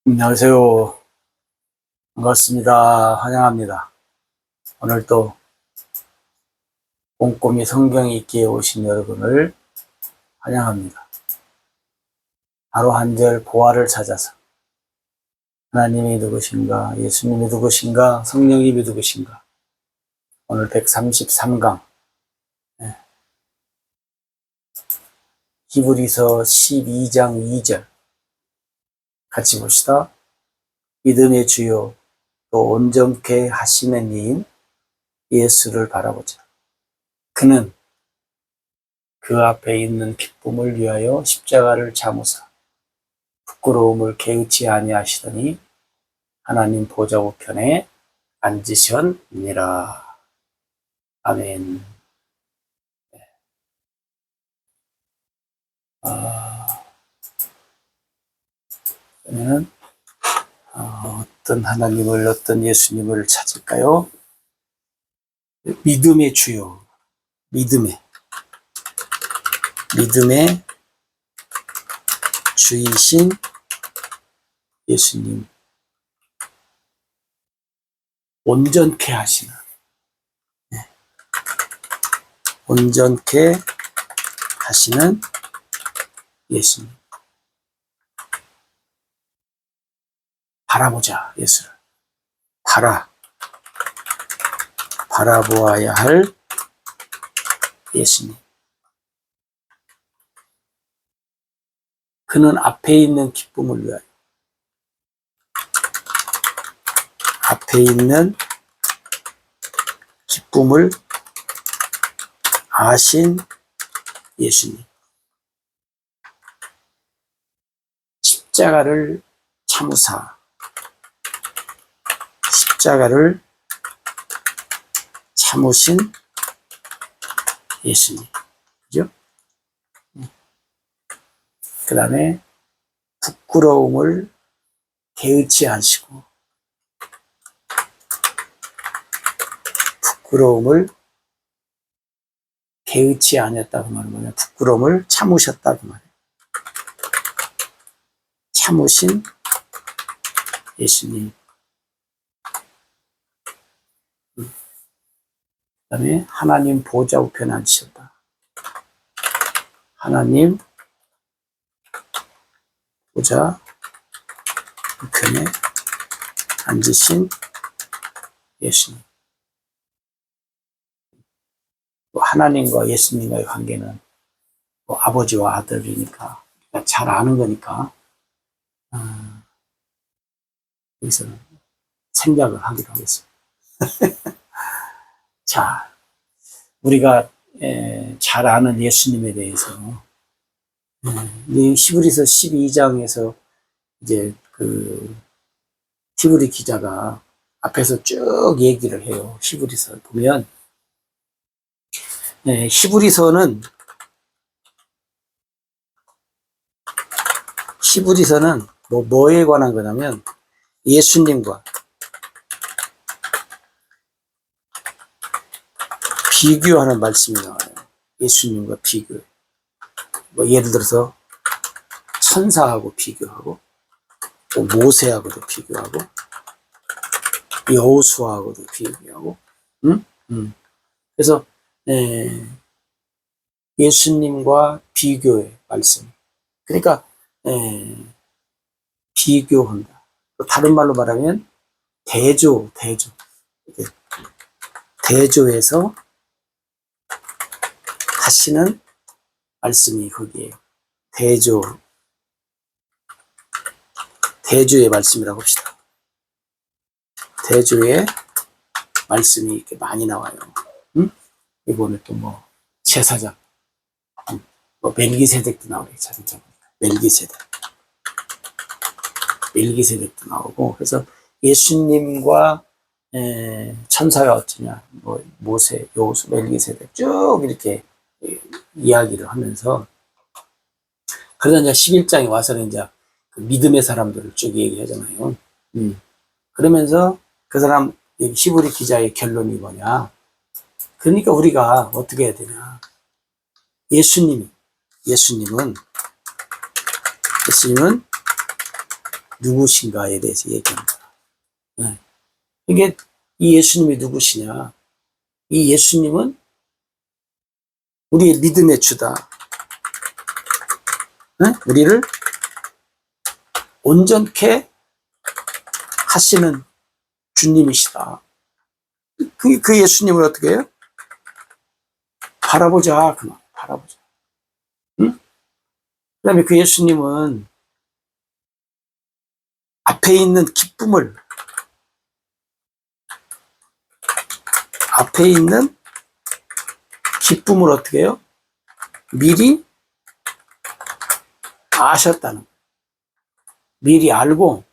안녕하세요. 반갑습니다. 환영합니다. 오늘 또 꼼꼼히 성경 읽기에 오신 여러분을 환영합니다. 하루 한 절 보화를 찾아서 하나님이 누구신가, 예수님이 누구신가, 성령님이 누구신가. 오늘 133강 히브리서 12장 2절 같이 봅시다. 믿음의 주요 또 온전케 하시는 이인 예수를 바라보자. 그는 그 앞에 있는 기쁨을 위하여 십자가를 참으사 부끄러움을 개의치 아니하시더니 하나님 보좌 우편에 앉으셨느니라. 아멘. 그러면 어떤 하나님을, 어떤 예수님을 찾을까요? 믿음의 주요, 믿음의 주이신 예수님, 온전케 하시는, 온전케 하시는 예수님. 바라보자, 예수를. 바라보아야 할 예수님. 그는 앞에 있는 기쁨을 위하여, 앞에 있는 기쁨을 아신 예수님. 십자가를 참으사, 십자가를 참으신 예수님. 그죠? 그 다음에 부끄러움을 개의치 않으시고, 부끄러움을 개의치 않았다고 말하면 부끄러움을 참으셨다고 말해요. 참으신 예수님. 그 다음에 하나님 보좌 우편에 앉으셨다. 하나님 보좌 우편에 앉으신 예수님. 하나님과 예수님과의 관계는 아버지와 아들이니까 잘 아는 거니까 여기서는 생략을 하기로 하겠습니다. 자, 우리가 잘 아는 예수님에 대해서 히브리서 12장에서 이제 그 히브리 기자가 앞에서 쭉 얘기를 해요. 히브리서 보면 히브리서는 뭐에 관한 거냐면 예수님과 비교하는 말씀이 나와요. 예수님과 비교. 뭐 예를 들어서 천사하고 비교하고, 또 모세하고도 비교하고, 여호수아하고도 비교하고, 그래서 예수님과 비교의 말씀. 그러니까 비교한다. 다른 말로 말하면 대조해서 하시는 말씀이 거기에요. 대조의 말씀이라고 합시다. 대조의 말씀이 이렇게 많이 나와요. 이번에 또 뭐 제사장, 뭐 멜기세덱도 나오겠죠. 멜기세덱도 나오고, 그래서 예수님과 천사가 어쩌냐, 뭐 모세, 여호수, 멜기세덱 쭉 이렇게 이야기를 하면서, 그러다 이제 11장에 와서는 이제 그 믿음의 사람들을 쭉 얘기하잖아요. 그러면서 그 사람 히브리 기자의 결론이 뭐냐? 그러니까 우리가 어떻게 해야 되냐? 예수님은 누구신가에 대해서 얘기합니다. 네. 이게 이 예수님이 누구시냐? 이 예수님은 우리의 믿음의 주다. 네? 우리를 온전케 하시는 주님이시다. 그 예수님을 어떻게 해요? 바라보자. 그만 바라보자. 응? 그 다음에 그 예수님은 앞에 있는 기쁨을 어떻게 해요? 미리 아셨다는 거예요. 미리 알고,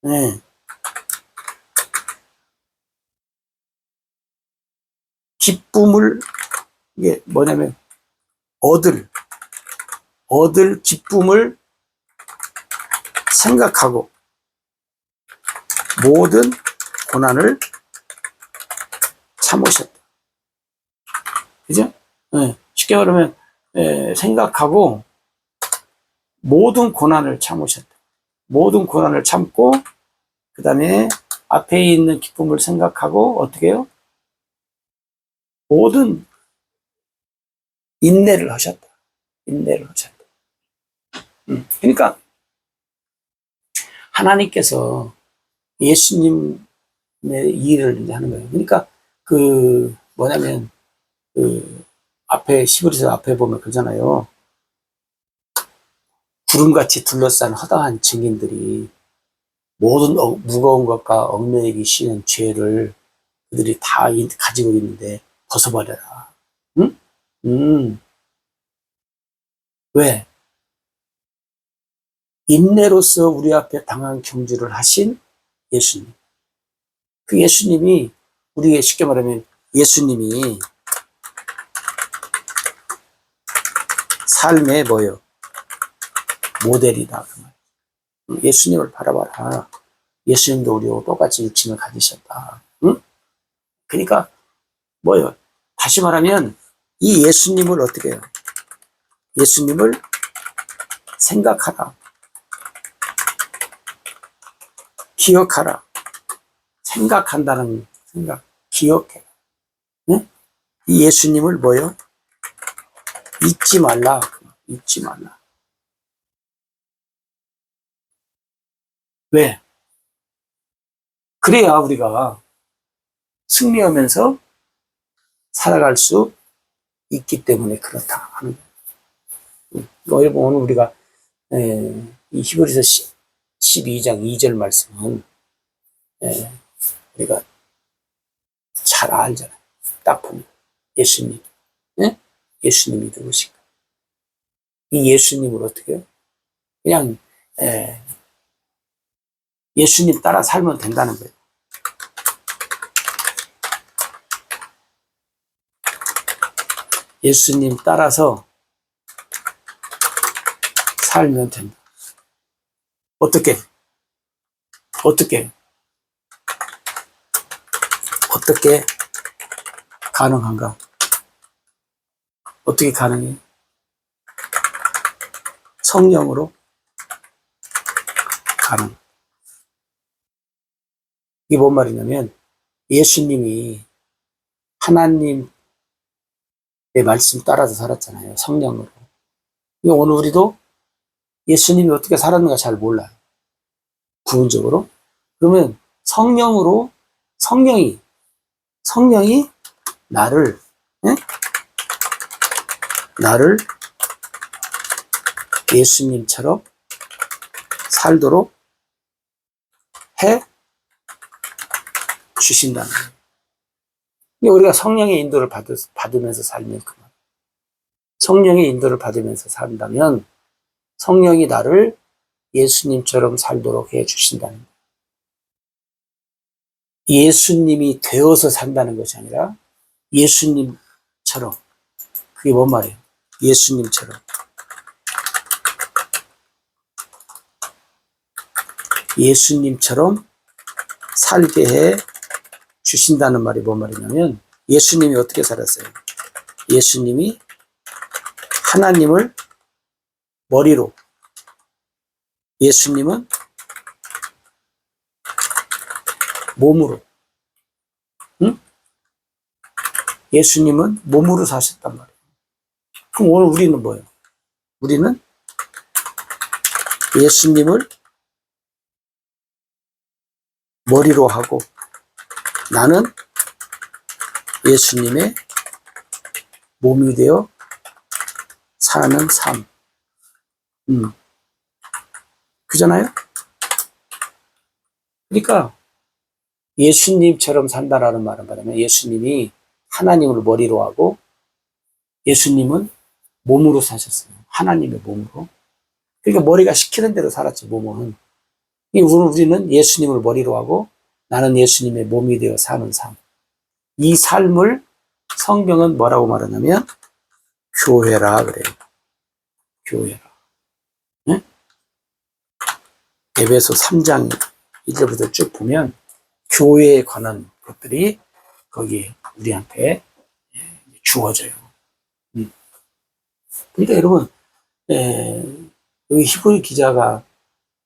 네. 기쁨을, 이게 뭐냐면, 얻을 기쁨을 생각하고, 모든 고난을 참으셨다. 그죠? 네. 쉽게 말하면, 생각하고, 모든 고난을 참으셨다. 모든 고난을 참고, 그 다음에 앞에 있는 기쁨을 생각하고, 어떻게 해요? 모든 인내를 하셨다. 그러니까, 하나님께서 예수님의 일을 이제 하는 거예요. 그러니까, 뭐냐면, 앞에, 시브리서 앞에 보면 그러잖아요. 구름같이 둘러싼 허다한 증인들이 모든 무거운 것과 얽매이기 쉬운 죄를 그들이 다 가지고 있는데 벗어버려라. 응? 왜? 인내로서 우리 앞에 당한 경주를 하신 예수님. 그 예수님이, 우리가 쉽게 말하면 예수님이 삶의 뭐요? 모델이다. 그 말. 예수님을 바라봐라. 예수님도 우리와 똑같이 육신을 가지셨다. 응? 그러니까 뭐요? 다시 말하면 이 예수님을 어떻게 해요? 예수님을 생각하라. 기억하라. 생각한다는 생각, 기억해. 응? 이 예수님을 뭐요? 잊지 말라. 잊지 말라. 왜? 그래야 우리가 승리하면서 살아갈 수 있기 때문에 그렇다 하는 거예요. 오늘 우리가 이 히브리서 12장 2절 말씀은 우리가 잘 알잖아요. 딱 보면 예수님, 네? 예수님이 누구신가? 이 예수님을 어떻게 해요? 그냥 예수님 따라 살면 된다는 거예요. 예수님 따라서 살면 된다. 어떻게 가능한가? 어떻게 가능해요? 성령으로 가능. 이게 뭔 말이냐면 예수님이 하나님의 말씀 따라서 살았잖아요. 성령으로. 오늘 우리도 예수님이 어떻게 살았는가 잘 몰라요. 부분적으로. 그러면 성령이 나를 예수님처럼 살도록 해 주신다는 거예요. 우리가 성령의 인도를 받으면서 살면 그만. 성령의 인도를 받으면서 산다면 성령이 나를 예수님처럼 살도록 해 주신다는 거예요. 예수님이 되어서 산다는 것이 아니라 예수님처럼. 그게 뭔 말이에요? 예수님처럼. 예수님처럼 살게 해 주신다는 말이 뭔 말이냐면 예수님이 어떻게 살았어요? 예수님이 하나님을 머리로, 예수님은 몸으로. 응? 예수님은 몸으로 사셨단 말이에요. 그럼 오늘 우리는 뭐예요? 우리는 예수님을 머리로 하고 나는 예수님의 몸이 되어 사는 삶. 그잖아요? 그러니까 예수님처럼 산다라는 말은 뭐냐면 예수님이 하나님을 머리로 하고 예수님은 몸으로 사셨어요. 하나님의 몸으로. 그러니까 머리가 시키는 대로 살았지, 몸은. 우리는 예수님을 머리로 하고 나는 예수님의 몸이 되어 사는 삶. 이 삶을 성경은 뭐라고 말하냐면 교회라 그래요. 교회라. 네? 에베소 3장 1절부터 쭉 보면 교회에 관한 것들이 거기에 우리한테 주어져요. 그러니까 여러분, 여기 히브리 기자가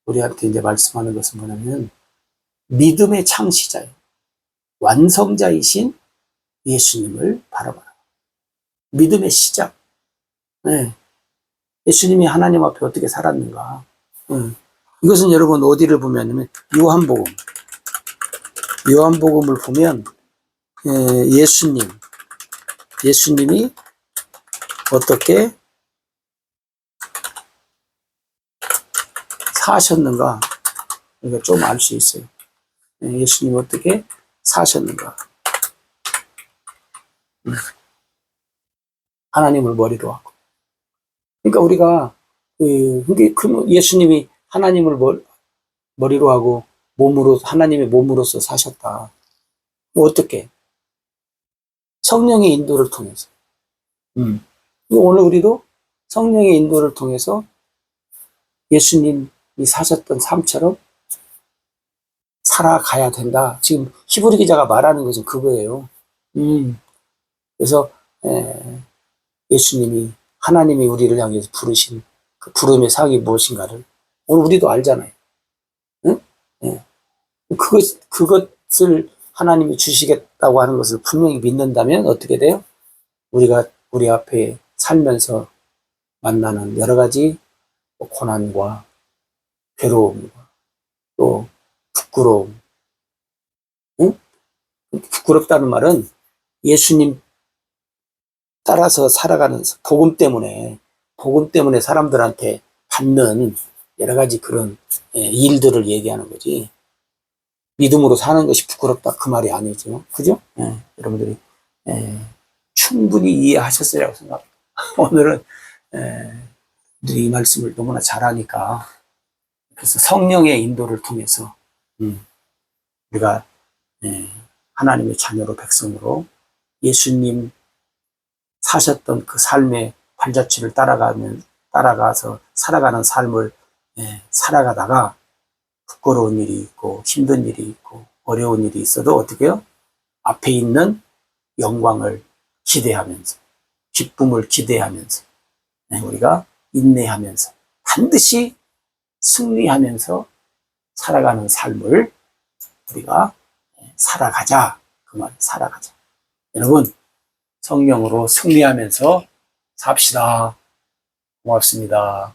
우리한테 이제 말씀하는 것은 뭐냐면 믿음의 창시자예요. 완성자이신 예수님을 바라봐라. 믿음의 시작. 네. 예수님이 하나님 앞에 어떻게 살았는가. 이것은 여러분 어디를 보면 요한복음을 보면 예수님이 어떻게 사셨는가 우리가 좀 알 수 있어요. 예수님이 어떻게 사셨는가. 하나님을 머리로 하고. 그러니까 우리가 예수님이 하나님을 머리로 하고 하나님의 몸으로서 사셨다. 어떻게? 성령의 인도를 통해서. 오늘 우리도 성령의 인도를 통해서 예수님이 사셨던 삶처럼 살아가야 된다. 지금 히브리 기자가 말하는 것은 그거예요. 그래서 예수님이 하나님이 우리를 향해서 부르신 그 부름의 사역이 무엇인가를 오늘 우리도 알잖아요. 응? 그것을 하나님이 주시겠다고 하는 것을 분명히 믿는다면 어떻게 돼요? 우리가 우리 앞에 살면서 만나는 여러 가지 고난과 괴로움과 또 부끄러움. 부끄럽다는 말은 예수님 따라서 살아가는 복음 때문에 사람들한테 받는 여러 가지 그런 일들을 얘기하는 거지. 믿음으로 사는 것이 부끄럽다 그 말이 아니죠. 그죠? 여러분들이 충분히 이해하셨으리라고 생각합니다. 오늘은 이 말씀을 너무나 잘하니까 그래서 성령의 인도를 통해서 우리가 하나님의 자녀로 백성으로 예수님 사셨던 그 삶의 발자취를 따라가서 살아가는 삶을 살아가다가 부끄러운 일이 있고 힘든 일이 있고 어려운 일이 있어도 어떻게 해요? 앞에 있는 영광을 기대하면서 기쁨을 기대하면서 우리가 인내하면서 반드시 승리하면서 살아가는 삶을 우리가 살아가자. 그 말, 살아가자. 여러분, 성령으로 승리하면서 삽시다. 고맙습니다.